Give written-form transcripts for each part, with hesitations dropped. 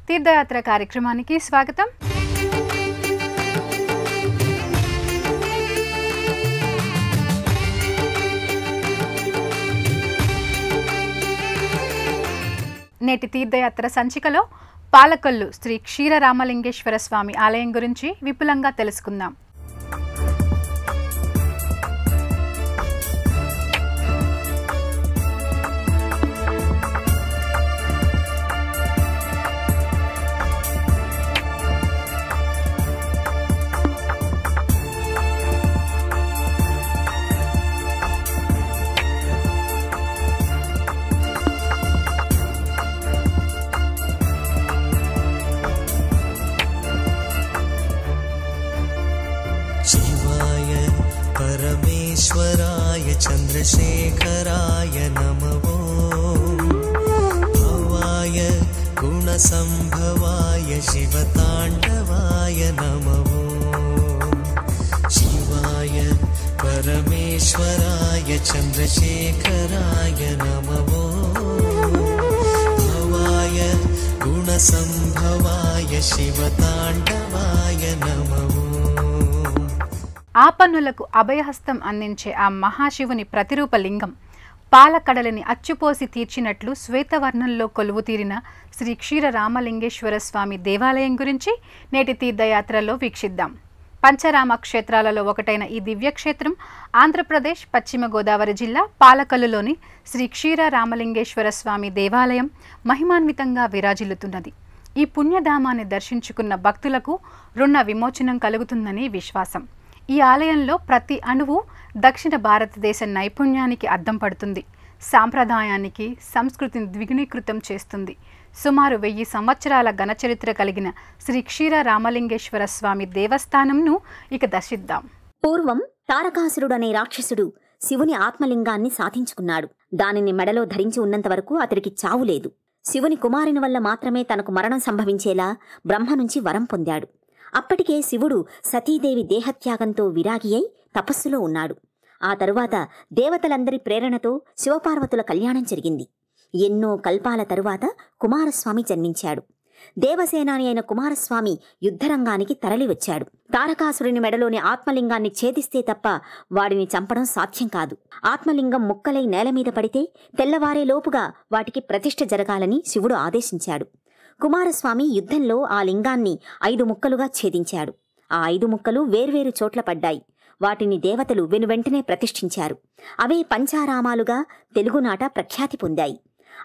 తీర్థయాత్ర కార్యక్రమానికి స్వాగతం. నేటి తీర్థయాత్ర సంచికలో పాలకొల్లు శ్రీ క్షీర రామలింగేశ్వర స్వామి ఆలయం గురించి విపులంగా తెలుసుకుందాం. परमेश्वराय चन्द्रशेखराय नमो भवाय गुणसम्भवाय शिवताण्डवाय नमो शिवाय परमेश्वराय चन्द्रशेखराय नमो भवाय गुणसम्भवाय शिवताण्डवाय नमो. ఆపన్నులకు అభయహస్తం అందించే ఆ మహాశివుని ప్రతిరూప లింగం పాలకడలిని అచ్చుపోసి తీర్చినట్లు శ్వేతవర్ణంలో కొలువు తీరిన శ్రీ క్షీర రామలింగేశ్వర స్వామి దేవాలయం గురించి నేటి తీర్థయాత్రలో వీక్షిద్దాం. పంచరామ క్షేత్రాలలో ఒకటైన ఈ దివ్యక్షేత్రం ఆంధ్రప్రదేశ్ పశ్చిమ గోదావరి జిల్లా పాలకొల్లులోని శ్రీ క్షీర రామలింగేశ్వర స్వామి దేవాలయం మహిమాన్వితంగా విరాజిల్లుతున్నది. ఈ పుణ్యధామాన్ని దర్శించుకున్న భక్తులకు రుణ విమోచనం కలుగుతుందని విశ్వాసం. ఈ ఆలయంలో ప్రతి అణువు దక్షిణ భారతదేశ నైపుణ్యానికి అద్దం పడుతుంది, సాంప్రదాయానికి సంస్కృతిని ద్విగుణీకృతం చేస్తుంది. సుమారు 1000 సంవత్సరాల ఘనచరిత్ర కలిగిన శ్రీ క్షీర రామలింగేశ్వర స్వామి దేవస్థానంను ఇక దర్శిద్దాం. పూర్వం తారకాసురుడనే రాక్షసుడు శివుని ఆత్మలింగాన్ని సాధించుకున్నాడు. దానిని మెడలో ధరించి ఉన్నంత వరకు అతడికి చావు లేదు. శివుని కుమారుని వల్ల మాత్రమే తనకు మరణం సంభవించేలా బ్రహ్మ నుంచి వరం పొందాడు. అప్పటికే శివుడు సతీదేవి దేహత్యాగంతో విరాగి అయి తపస్సులో ఉన్నాడు. ఆ తరువాత దేవతలందరి ప్రేరణతో శివపార్వతుల కళ్యాణం జరిగింది. ఎన్నో కల్పాల తరువాత కుమారస్వామి జన్మించాడు. దేవసేనాని అయిన కుమారస్వామి యుద్ధరంగానికి తరలివచ్చాడు. తారకాసురుని మెడలోని ఆత్మలింగాన్ని ఛేదిస్తే తప్ప వాడిని చంపడం సాధ్యం కాదు. ఆత్మలింగం ముక్కలై నేలమీద పడితే తెల్లవారేలోపుగా వాటికి ప్రతిష్ఠ జరగాలని శివుడు ఆదేశించాడు. కుమారస్వామి యుద్ధంలో ఆ లింగాన్ని 5 ముక్కలుగా ఛేదించాడు. ఆ 5 ముక్కలు వేర్వేరు చోట్ల పడ్డాయి. వాటిని దేవతలు వెనువెంటనే ప్రతిష్ఠించారు. అవే పంచారామాలుగా తెలుగునాట ప్రఖ్యాతి పొందాయి.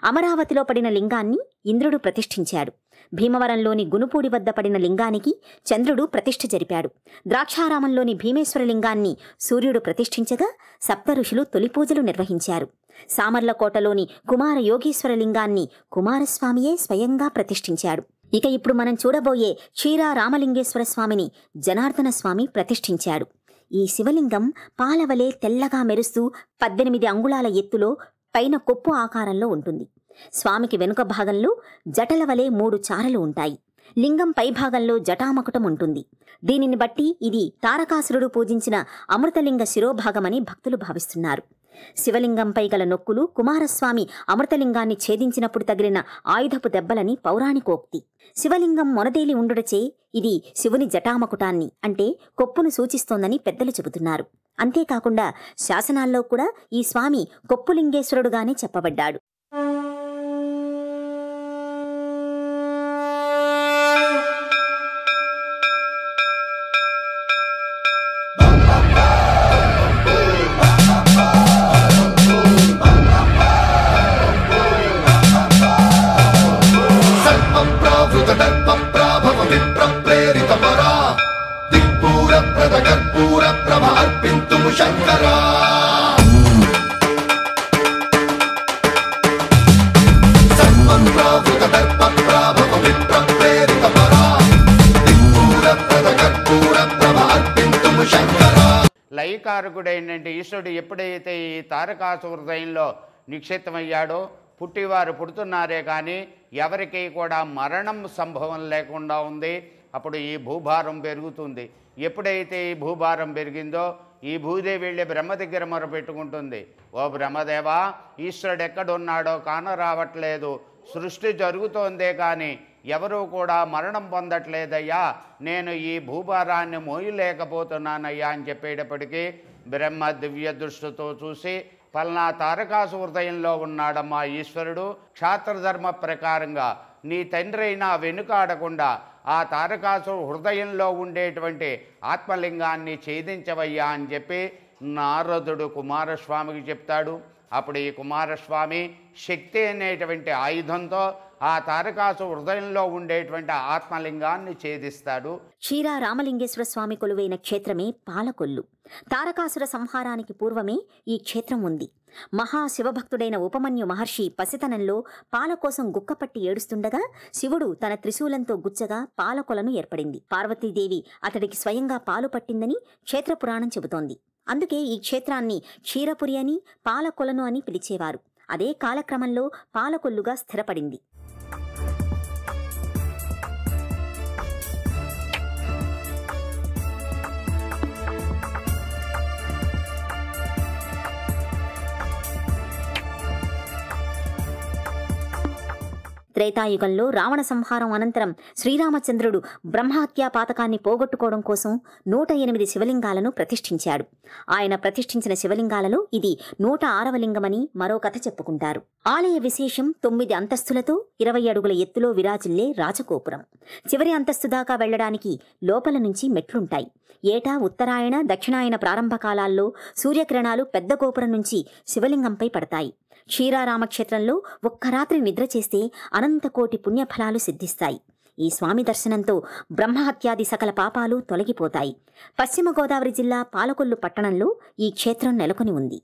అమరావతిలో పడిన లింగాన్ని ఇంద్రుడు ప్రతిష్ఠించాడు. భీమవరంలోని గునుపూడి వద్ద పడిన లింగానికి చంద్రుడు ప్రతిష్ఠ జరిపాడు. ద్రాక్షారామంలోని భీమేశ్వర లింగాన్ని సూర్యుడు ప్రతిష్ఠించగా సప్త ఋషులు తొలి పూజలు నిర్వహించారు. సామర్లకోటలోని కుమార యోగేశ్వర లింగాన్ని కుమారస్వామియే స్వయంగా ప్రతిష్ఠించాడు. ఇక ఇప్పుడు మనం చూడబోయే క్షీర రామలింగేశ్వర స్వామిని జనార్దన స్వామి ప్రతిష్ఠించాడు. ఈ శివలింగం పాలవలే తెల్లగా మెరుస్తూ 18 అంగుళాల ఎత్తులో పైన కొప్పు ఆకారంలో ఉంటుంది. స్వామికి వెనుక భాగంలో జటల వలె 3 చారలు ఉంటాయి. లింగం పైభాగంలో జటామకుటం ఉంటుంది. దీనిని బట్టి ఇది తారకాసురుడు పూజించిన అమృతలింగ శిరోభాగమని భక్తులు భావిస్తున్నారు. శివలింగంపై గల నొక్కులు కుమారస్వామి అమృతలింగాన్ని ఛేదించినప్పుడు తగిలిన ఆయుధపు దెబ్బలని పౌరాణికోక్తి. శివలింగం మొనదేలి ఉండుటచే ఇది శివుని జటామకుటాన్ని అంటే కొప్పును సూచిస్తోందని పెద్దలు చెబుతున్నారు. అంతేకాకుండా శాసనాల్లో కూడా ఈ స్వామి కొప్పులింగేశ్వరుడుగానే చెప్పబడ్డాడు. లయకారకుడైన ఈశ్వరుడు ఎప్పుడైతే ఈ తారకాసుర హృదయంలో నిక్షిప్తమయ్యాడో పుట్టివారు పుడుతున్నారే కానీ ఎవరికి కూడా మరణం సంభవం లేకుండా ఉంది. అప్పుడు ఈ భూభారం పెరుగుతుంది. ఎప్పుడైతే ఈ భూభారం పెరిగిందో ఈ భూదేవి వెళ్ళి బ్రహ్మ దగ్గర మొరపెట్టుకుంటుంది. ఓ బ్రహ్మదేవా, ఈశ్వరుడు ఎక్కడున్నాడో కానరావట్లేదు, సృష్టి జరుగుతోందే కానీ ఎవరూ కూడా మరణం పొందట్లేదయ్యా, నేను ఈ భూభారాన్ని మోయలేకపోతున్నానయ్యా అని చెప్పేటప్పటికీ బ్రహ్మ దివ్య దృష్టితో చూసి పల్నా తారకాసు హృదయంలో ఉన్నాడమ్మా ఈశ్వరుడు, క్షాత్రధర్మ ప్రకారంగా నీ తండ్రి అయినా వెనుకాడకుండా ఆ తారకాసు హృదయంలో ఉండేటువంటి ఆత్మలింగాన్ని ఛేదించవయ్యా అని చెప్పి నారదుడు కుమారస్వామికి చెప్తాడు. అప్పుడు ఈ కుమారస్వామి శక్తి అనేటువంటి ఆయుధంతో ఆ తారకాసు హృదయంలో ఉండేటువంటి ఆత్మలింగాన్ని ఛేదిస్తాడు. క్షీరారామలింగేశ్వర స్వామి కొలువైన క్షేత్రమే పాలకొల్లు. తారకాసుర సంహారానికి పూర్వమే ఈ క్షేత్రం ఉంది. మహాశివభక్తుడైన ఉపమన్యు మహర్షి పసితనంలో పాల కోసం గుక్కపట్టి ఏడుస్తుండగా శివుడు తన త్రిశూలంతో గుచ్చగా పాలకొలను ఏర్పడింది. పార్వతీదేవి అతడికి స్వయంగా పాలు పట్టిందని క్షేత్రపురాణం చెబుతోంది. అందుకే ఈ క్షేత్రాన్ని క్షీరపురి అని, పాలకొలను అని పిలిచేవారు. అదే కాలక్రమంలో పాలకొల్లుగా స్థిరపడింది. త్రేతాయుగంలో రావణ సంహారం అనంతరం శ్రీరామచంద్రుడు బ్రహ్మహత్యా పాతకాన్ని పోగొట్టుకోవడం కోసం 108 శివలింగాలను ప్రతిష్ఠించాడు. ఆయన ప్రతిష్ఠించిన శివలింగాలలో ఇది 106వ లింగమని మరో కథ చెప్పుకుంటారు. ఆలయ విశేషం 9 అంతస్తులతో 20 అడుగుల ఎత్తులో విరాజిల్లే రాజగోపురం. చివరి అంతస్తు దాకా వెళ్లడానికి లోపల నుంచి మెట్లుంటాయి. ఏటా ఉత్తరాయణ, దక్షిణాయన ప్రారంభ కాలాల్లో సూర్యకిరణాలు పెద్ద గోపురం నుంచి శివలింగంపై పడతాయి. క్షీరారామక్షేత్రంలో ఒక్క రాత్రి నిద్ర చేస్తే అనంతకోటి పుణ్యఫలాలు సిద్ధిస్తాయి. ఈ స్వామి దర్శనంతో బ్రహ్మహత్యాది సకల పాపాలు తొలగిపోతాయి. పశ్చిమ గోదావరి జిల్లా పాలకొల్లు పట్టణంలో ఈ క్షేత్రం నెలకొని ఉంది.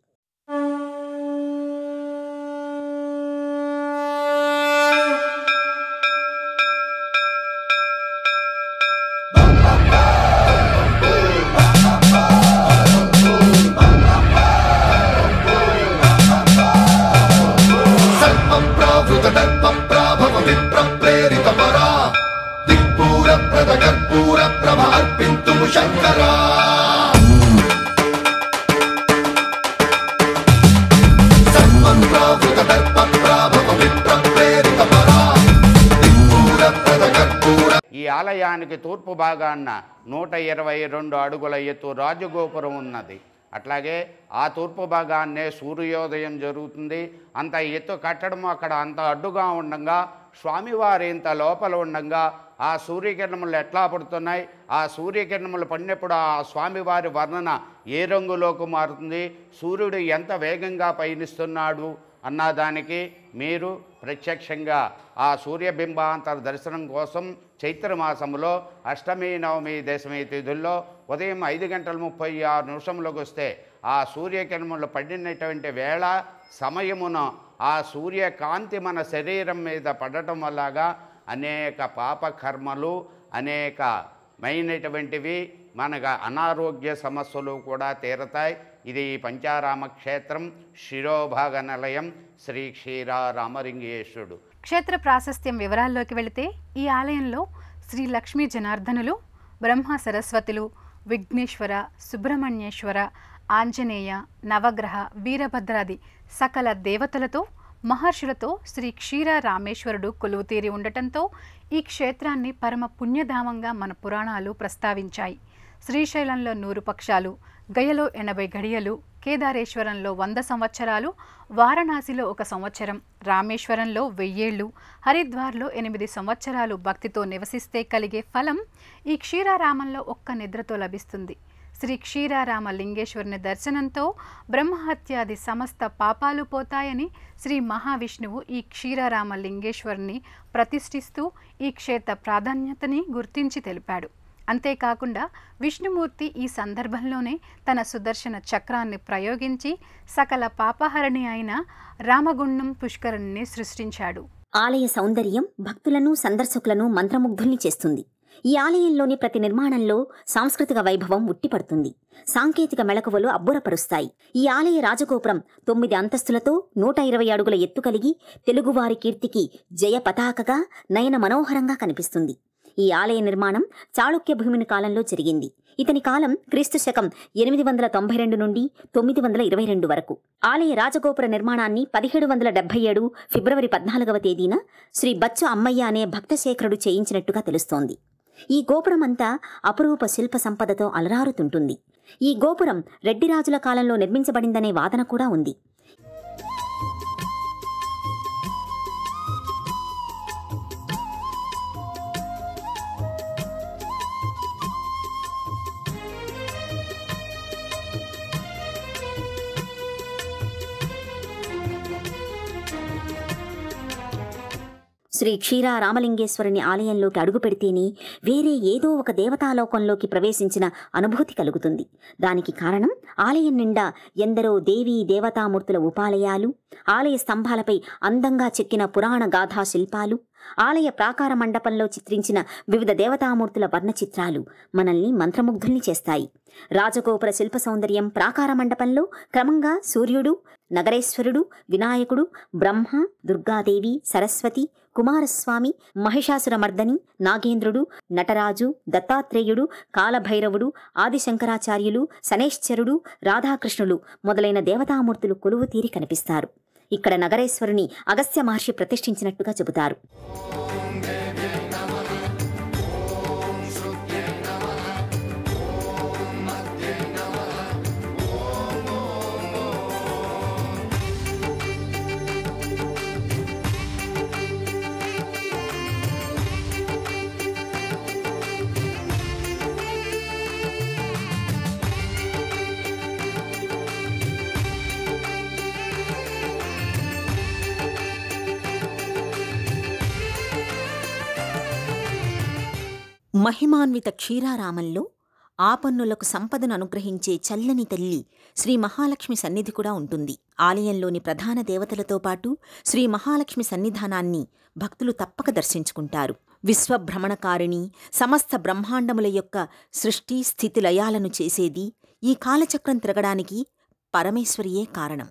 ఈ ఆలయానికి తూర్పు భాగాన 122 అడుగుల ఎత్తు రాజగోపురం ఉన్నది. అట్లాగే ఆ తూర్పు భాగాన్నే సూర్యోదయం జరుగుతుంది. అంత ఎత్తు కట్టడం అక్కడ అంత అడ్డుగా ఉండగా స్వామివారి ఇంత లోపల ఉండగా ఆ సూర్యకిరణములు ఎట్లా పడుతున్నాయి, ఆ సూర్యకిరణములు పడినప్పుడు ఆ స్వామివారి వర్ణన ఏ రంగులోకి మారుతుంది, సూర్యుడు ఎంత వేగంగా పయనిస్తున్నాడు అన్నదానికి మీరు ప్రత్యక్షంగా ఆ సూర్యబింబాంతర దర్శనం కోసం చైత్రమాసంలో అష్టమి, నవమి, దశమి తిథుల్లో ఉదయం 5:36 వస్తే ఆ సూర్యకిరణములు పడినటువంటి వేళ సమయమున ఆ సూర్యకాంతి మన శరీరం మీద పడటం వల్లగా అనేక పాపకర్మలు, అనేకమైనటువంటివి మనకు అనారోగ్య సమస్యలు కూడా తీరతాయి. ఇది పంచారామ క్షేత్రం, శిరోభాగ నిలయం, శ్రీ క్షీరారామలింగేశ్వరుడు. క్షేత్ర ప్రాశస్త్యం వివరాల్లోకి వెళితే ఈ ఆలయంలో శ్రీ లక్ష్మీ జనార్దనులు, బ్రహ్మ సరస్వతులు, విఘ్నేశ్వర, సుబ్రహ్మణ్యేశ్వర, ఆంజనేయ, నవగ్రహ, వీరభద్రాది సకల దేవతలతో, మహర్షులతో శ్రీ క్షీరారామేశ్వరుడు కొలువుతీరి ఉండటంతో ఈ క్షేత్రాన్ని పరమ పుణ్యధామంగా మన పురాణాలు ప్రస్తావించాయి. శ్రీశైలంలో 100 పక్షాలు, గయలో 80 గడియలు, కేదారేశ్వరంలో 100 సంవత్సరాలు, వారణాసిలో 1 సంవత్సరం, రామేశ్వరంలో 1000 ఏళ్ళు, హరిద్వార్లో 8 సంవత్సరాలు భక్తితో నివసిస్తే కలిగే ఫలం ఈ క్షీరారామంలో ఒక్క నిద్రతో లభిస్తుంది. శ్రీ క్షీరారామలింగేశ్వరుని దర్శనంతో బ్రహ్మహత్యాది సమస్త పాపాలు పోతాయని శ్రీ మహావిష్ణువు ఈ క్షీరారామలింగేశ్వరుని ప్రతిష్ఠిస్తూ ఈ క్షేత్ర ప్రాధాన్యతని గుర్తించి తెలిపాడు. అంతేకాకుండా విష్ణుమూర్తి ఈ సందర్భంలోనే తన సుదర్శన చక్రాన్ని ప్రయోగించి సకల పాపహరణి అయిన రామగుండం పుష్కరిణిని సృష్టించాడు. ఆలయ సౌందర్యం భక్తులను, సందర్శకులను మంత్రముగ్ధుల్ని చేస్తుంది. ఈ ఆలయంలోని ప్రతి నిర్మాణంలో సాంస్కృతిక వైభవం ఉట్టిపడుతుంది. సాంకేతిక మెళకువలు అబ్బురపరుస్తాయి. ఈ ఆలయ రాజగోపురం 9 అంతస్తులతో 120 అడుగుల ఎత్తు కలిగి తెలుగువారి కీర్తికి జయ పతాకగా నయన మనోహరంగా కనిపిస్తుంది. ఈ ఆలయ నిర్మాణం చాళుక్య భూమిని కాలంలో జరిగింది. ఇతని కాలం క్రీస్తు శకం 892 నుండి 922 వరకు. ఆలయ రాజగోపుర నిర్మాణాన్ని 1777 ఫిబ్రవరి 14వ తేదీన శ్రీ బచ్చు అమ్మయ్య అనే భక్తశేఖరుడు చేయించినట్టుగా తెలుస్తోంది. ఈ గోపురమంతా అపురూప శిల్ప సంపదతో అలరారుతుంటుంది. ఈ గోపురం రెడ్డిరాజుల కాలంలో నిర్మించబడిందనే వాదన కూడా ఉంది. శ్రీ క్షీర రామలింగేశ్వరుని ఆలయంలోకి అడుగు పెడితేనే వేరే ఏదో ఒక దేవతాలోకంలోకి ప్రవేశించిన అనుభూతి కలుగుతుంది. దానికి కారణం ఆలయం నిండా ఎందరో దేవీ దేవతామూర్తుల ఉపాలయాలు, ఆలయ స్తంభాలపై అందంగా చెక్కిన పురాణ గాథా శిల్పాలు, ఆలయ ప్రాకార మండపంలో చిత్రించిన వివిధ దేవతామూర్తుల వర్ణచిత్రాలు మనల్ని మంత్రముగ్ధుల్ని చేస్తాయి. రాజగోపుర శిల్ప సౌందర్యం ప్రాకార మండపంలో క్రమంగా సూర్యుడు, నగరేశ్వరుడు, వినాయకుడు, బ్రహ్మ, దుర్గాదేవి, సరస్వతి, కుమారస్వామి, మహిషాసురమర్దని, నాగేంద్రుడు, నటరాజు, దత్తాత్రేయుడు, కాలభైరవుడు, ఆదిశంకరాచార్యులు, శనేశ్వరుడు, రాధాకృష్ణులు మొదలైన దేవతామూర్తులు కొలువు తీరి కనిపిస్తారు. ఇక్కడ నగరేశ్వరుని అగస్త్య మహర్షి ప్రతిష్ఠించినట్టుగా చెబుతారు. మహిమాన్విత క్షీరారామంలో ఆపన్నులకు సంపదను అనుగ్రహించే చల్లని తల్లి శ్రీ మహాలక్ష్మి సన్నిధి కూడా ఉంటుంది. ఆలయంలోని ప్రధాన దేవతలతో పాటు శ్రీ మహాలక్ష్మి సన్నిధానాన్ని భక్తులు తప్పక దర్శించుకుంటారు. విశ్వభ్రమణకారిణి, సమస్త బ్రహ్మాండముల యొక్క సృష్టి స్థితి లయాలను చేసేది, ఈ కాలచక్రం తిరగడానికి పరమేశ్వరియే కారణం.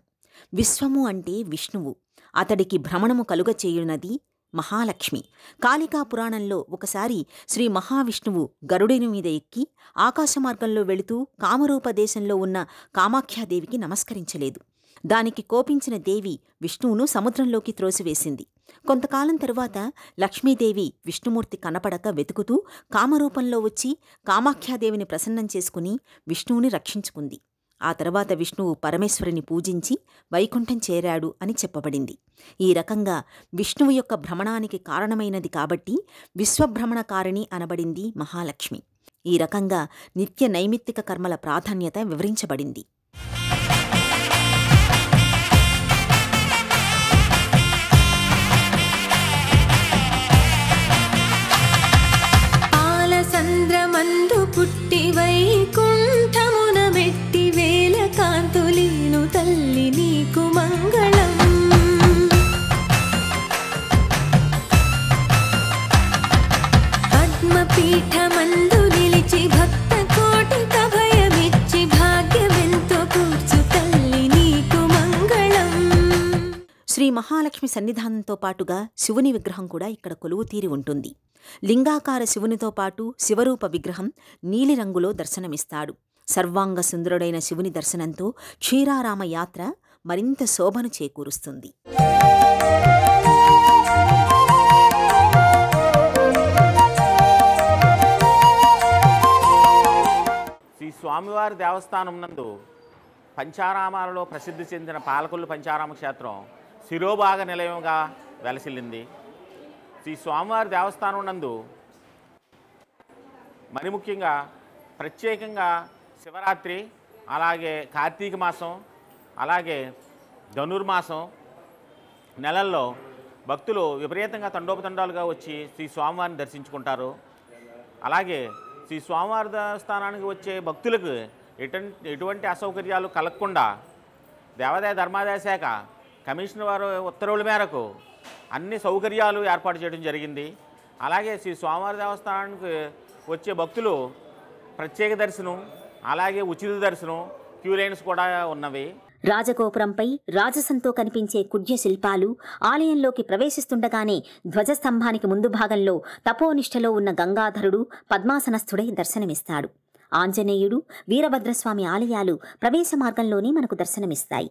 విశ్వము అంటే విష్ణువు, అతడికి భ్రమణము కలుగచేయునది మహాలక్ష్మి. కాళికా పురాణంలో ఒకసారి శ్రీ మహావిష్ణువు గరుడిని మీద ఎక్కి ఆకాశమార్గంలో వెళుతూ కామరూప దేశంలో ఉన్న కామాఖ్యాదేవికి నమస్కరించలేదు. దానికి కోపించిన దేవి విష్ణువును సముద్రంలోకి త్రోసివేసింది. కొంతకాలం తరువాత లక్ష్మీదేవి విష్ణుమూర్తి కనపడక వెతుకుతూ కామరూపంలో వచ్చి కామాఖ్యాదేవిని ప్రసన్నం చేసుకుని విష్ణువుని రక్షించుకుంది. ఆ తర్వాత విష్ణువు పరమేశ్వరుని పూజించి వైకుంఠం చేరాడు అని చెప్పబడింది. ఈ రకంగా విష్ణువు యొక్క భ్రమణానికి కారణమైనది కాబట్టి విశ్వభ్రమణకారిణి అనబడింది మహాలక్ష్మి. ఈ రకంగా నిత్య నైమిత్తిక కర్మల ప్రాధాన్యత వివరించబడింది. పాలసంద్రమందు పుట్టి వైకుంఠమున మెట్టి వేల కాంతులీను తల్లి నీకు మంగళం. పద్మపీఠమందు నిలిచి భక్త కోటిక భయమిచ్చి భాగ్యమెంతో కూర్చు తల్లి నీకు మంగళం. శ్రీ మహాలక్ష్మి సన్నిధానంతో పాటుగా శివుని విగ్రహం కూడా ఇక్కడ కొలువు తీరి ఉంటుంది. లింగాకార శివునితో పాటు శివరూప విగ్రహం నీలిరంగులో దర్శనమిస్తాడు. సర్వాంగ సుందరుడైన శివుని దర్శనంతో క్షీరారామ యాత్ర మరింత శోభను చేకూరుస్తుంది. శ్రీ స్వామివారి దేవస్థానం నందు పంచారామాలలో ప్రసిద్ధి చెందిన పాలకొల్లు పంచారామ క్షేత్రం శిరోభాగ నిలయంగా వెలసిల్లింది. శ్రీ స్వామివారి దేవస్థానం నందు మరి ముఖ్యంగా ప్రత్యేకంగా శివరాత్రి, అలాగే కార్తీక మాసం, అలాగే ధనుర్మాసం నెలల్లో భక్తులు విపరీతంగా తండోపతండాలుగా వచ్చి శ్రీ స్వామివారిని దర్శించుకుంటారు. అలాగే శ్రీ స్వామివారి దేవస్థానానికి వచ్చే భక్తులకు ఎటువంటి అసౌకర్యాలు కలగకుండా దేవాదాయ ధర్మాదాయ శాఖ కమిషనర్ వారు ఉత్తర్వుల మేరకు అన్ని సౌకర్యాలు ఏర్పాటు చేయడం జరిగింది. అలాగే శ్రీ స్వామివారి దేవస్థానానికి వచ్చే భక్తులు ప్రత్యేక దర్శనం, అలాగే ఉచిత దర్శనం, క్యూ లైన్స్ కూడా ఉన్నవి. రాజగోపురంపై రాజసంతో కనిపించే కుడ్య శిల్పాలు ఆలయంలోకి ప్రవేశిస్తుండగానే ధ్వజస్తంభానికి ముందు భాగంలో తపోనిష్టలో ఉన్న గంగాధరుడు పద్మాసనస్థుడై దర్శనమిస్తాడు. ఆంజనేయుడు, వీరభద్రస్వామి ఆలయాలు ప్రవేశ మార్గంలోనే మనకు దర్శనమిస్తాయి.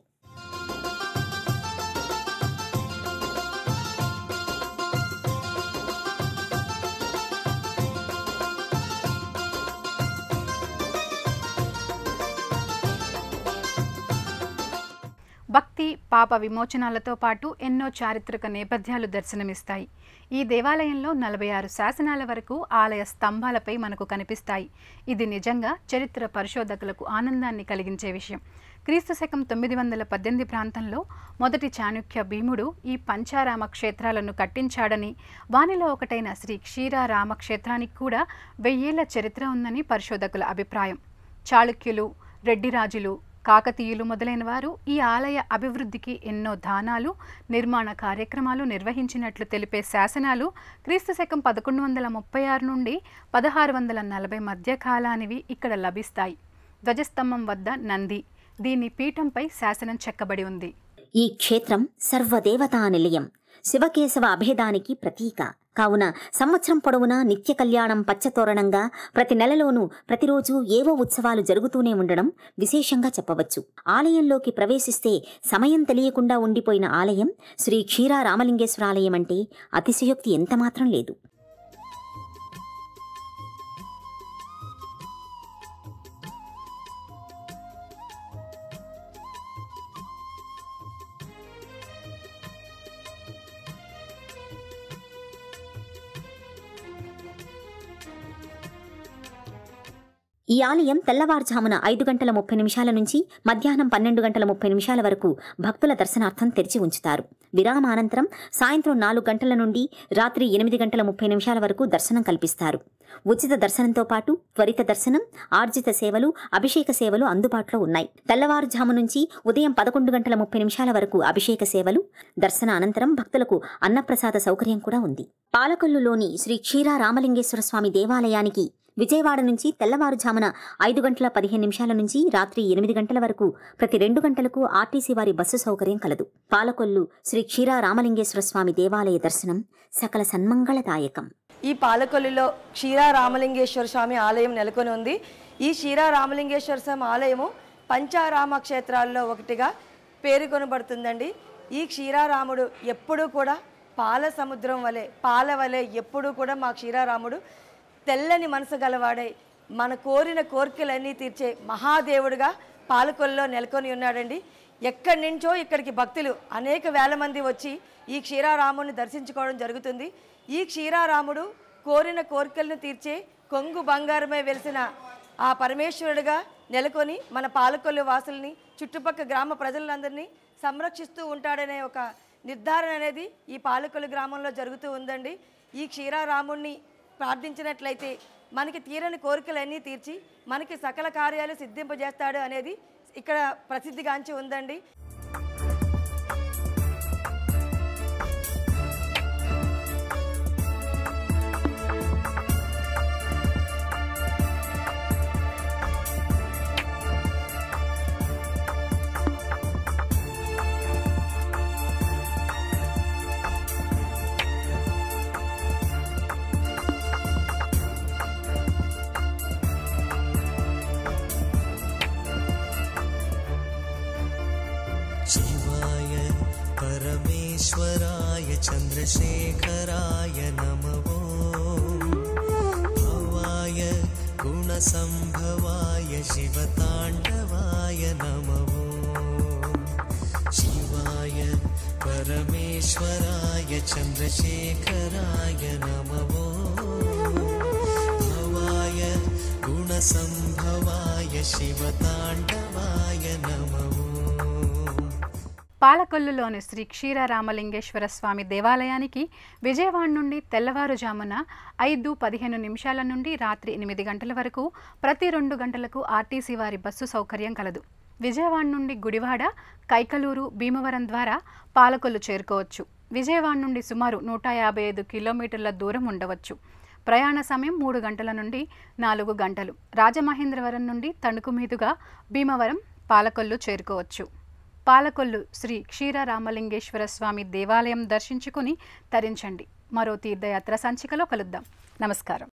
భక్తి, పాప విమోచనాలతో పాటు ఎన్నో చారిత్రక నేపథ్యాలు దర్శనమిస్తాయి. ఈ దేవాలయంలో 46 శాసనాల వరకు ఆలయ స్తంభాలపై మనకు కనిపిస్తాయి. ఇది నిజంగా చరిత్ర పరిశోధకులకు ఆనందాన్ని కలిగించే విషయం. క్రీస్తు శకం 918 ప్రాంతంలో మొదటి చాణుక్య భీముడు ఈ పంచారామ క్షేత్రాలను కట్టించాడని, వానిలో ఒకటైన శ్రీ క్షీరారామ క్షేత్రానికి కూడా 1000 ఏళ్ల చరిత్ర ఉందని పరిశోధకుల అభిప్రాయం. చాళుక్యులు, రెడ్డిరాజులు, కాకతీయులు మొదలైన వారు ఈ ఆలయ అభివృద్ధికి ఎన్నో దానాలు, నిర్మాణ కార్యక్రమాలు నిర్వహించినట్లు తెలిపే శాసనాలు క్రీస్తు శకం 1136 నుండి 1640 మధ్య కాలానివి ఇక్కడ లభిస్తాయి. ధ్వజస్తంభం వద్ద నంది, దీని పీఠంపై శాసనం చెక్కబడి ఉంది. ఈ క్షేత్రం సర్వదేవతా నిలయం, శివకేశవ అభేదానికి ప్రతీక కావున సంవత్సరం పొడవునా నిత్య కళ్యాణం పచ్చతోరణంగా ప్రతి నెలలోనూ ప్రతిరోజు ఏవో ఉత్సవాలు జరుగుతూనే ఉండడం విశేషంగా చెప్పవచ్చు. ఆలయంలోకి ప్రవేశిస్తే సమయం తెలియకుండా ఉండిపోయిన ఆలయం శ్రీ క్షీరారామలింగేశ్వర ఆలయం అంటే అతిశయోక్తి ఎంతమాత్రం లేదు. ఈ ఆలయం తెల్లవారుజామున 5:30 నుంచి మధ్యాహ్నం 12:30 వరకు భక్తుల దర్శనార్థం తెరిచి ఉంచుతారు. విరామానంతరం సాయంత్రం 4 గంటల నుండి రాత్రి 8:30 వరకు దర్శనం కల్పిస్తారు. ఉచిత దర్శనంతో పాటు త్వరిత దర్శనం, ఆర్జిత సేవలు, అభిషేక సేవలు అందుబాటులో ఉన్నాయి. తెల్లవారుజాము నుంచి ఉదయం 11:30 వరకు అభిషేక సేవలు, దర్శన అనంతరం భక్తులకు అన్నప్రసాద సౌకర్యం కూడా ఉంది. పాలకొల్లులోని శ్రీ క్షీరారామలింగేశ్వర స్వామి దేవాలయానికి విజయవాడ నుంచి తెల్లవారుజామున 5:15 నుంచి రాత్రి 8 గంటల వరకు ప్రతి 2 గంటలకు ఆర్టీసీ వారి బస్సు సౌకర్యం కలదు. పాలకొల్లు శ్రీ క్షీరారామలింగేశ్వర స్వామి దేవాలయ దర్శనం సకల సన్మంగళదాయకం. ఈ పాలకొల్లులో క్షీరారామలింగేశ్వర స్వామి ఆలయం నెలకొని ఉంది. ఈ క్షీరారామలింగేశ్వర స్వామి ఆలయము పంచారామ క్షేత్రాల్లో ఒకటిగా పేరుకొనబడుతుందండి. ఈ క్షీరారాముడు ఎప్పుడూ కూడా పాల సముద్రం వలె, పాల వలె ఎప్పుడూ కూడా మా క్షీరారాముడు తెల్లని మనసు గలవాడై మన కోరిన కోరికలన్నీ తీర్చే మహాదేవుడిగా పాలకొల్లులో నెలకొని ఉన్నాడండి. ఎక్కడి నుంచో ఇక్కడికి భక్తులు అనేక వేల మంది వచ్చి ఈ క్షీరారాముడిని దర్శించుకోవడం జరుగుతుంది. ఈ క్షీరారాముడు కోరిన కోరికలను తీర్చే కొంగు బంగారమై వెలిసిన ఆ పరమేశ్వరుడిగా నెలకొని మన పాలకొల్లు వాసుల్ని, చుట్టుపక్కల గ్రామ ప్రజలందరినీ సంరక్షిస్తూ ఉంటాడనే ఒక నిర్ధారణ అనేది ఈ పాలకొల్లు గ్రామంలో జరుగుతూ ఉందండి. ఈ క్షీరారాముడిని ప్రార్థించినట్లయితే మనకి తీరని కోరికలన్నీ తీర్చి మనకి సకల కార్యాలు సిద్ధింపజేస్తాడు అనేది ఇక్కడ ప్రసిద్ధిగాంచి ఉందండి. शिवाय परमेश्वराय चन्द्रशेखराय नमः। भवाय गुणसम्भवाय शिवताण्डवाय नमः। शिवाय परमेश्वराय चन्द्रशेखराय नमः। भवाय गुणसम्भवाय शिवताण्डवाय नमः। పాలకొల్లులోని శ్రీ క్షీరారామలింగేశ్వర స్వామి దేవాలయానికి విజయవాడ నుండి తెల్లవారుజామున 5:15 నుండి రాత్రి 8 గంటల వరకు ప్రతి 2 గంటలకు ఆర్టీసీ వారి బస్సు సౌకర్యం కలదు. విజయవాడ నుండి గుడివాడ, కైకలూరు, భీమవరం ద్వారా పాలకొల్లు చేరుకోవచ్చు. విజయవాడ నుండి సుమారు 155 కిలోమీటర్ల దూరం ఉండవచ్చు. ప్రయాణ సమయం 3 గంటల నుండి 4 గంటలు. రాజమహేంద్రవరం నుండి తణుకు మీదుగా భీమవరం, పాలకొల్లు చేరుకోవచ్చు. పాలకొల్లు శ్రీ క్షీర రామలింగేశ్వర స్వామి దేవాలయం దర్శించుకుని తరించండి. మరో తీర్థయాత్ర సంచికలో కలుద్దాం. నమస్కారం.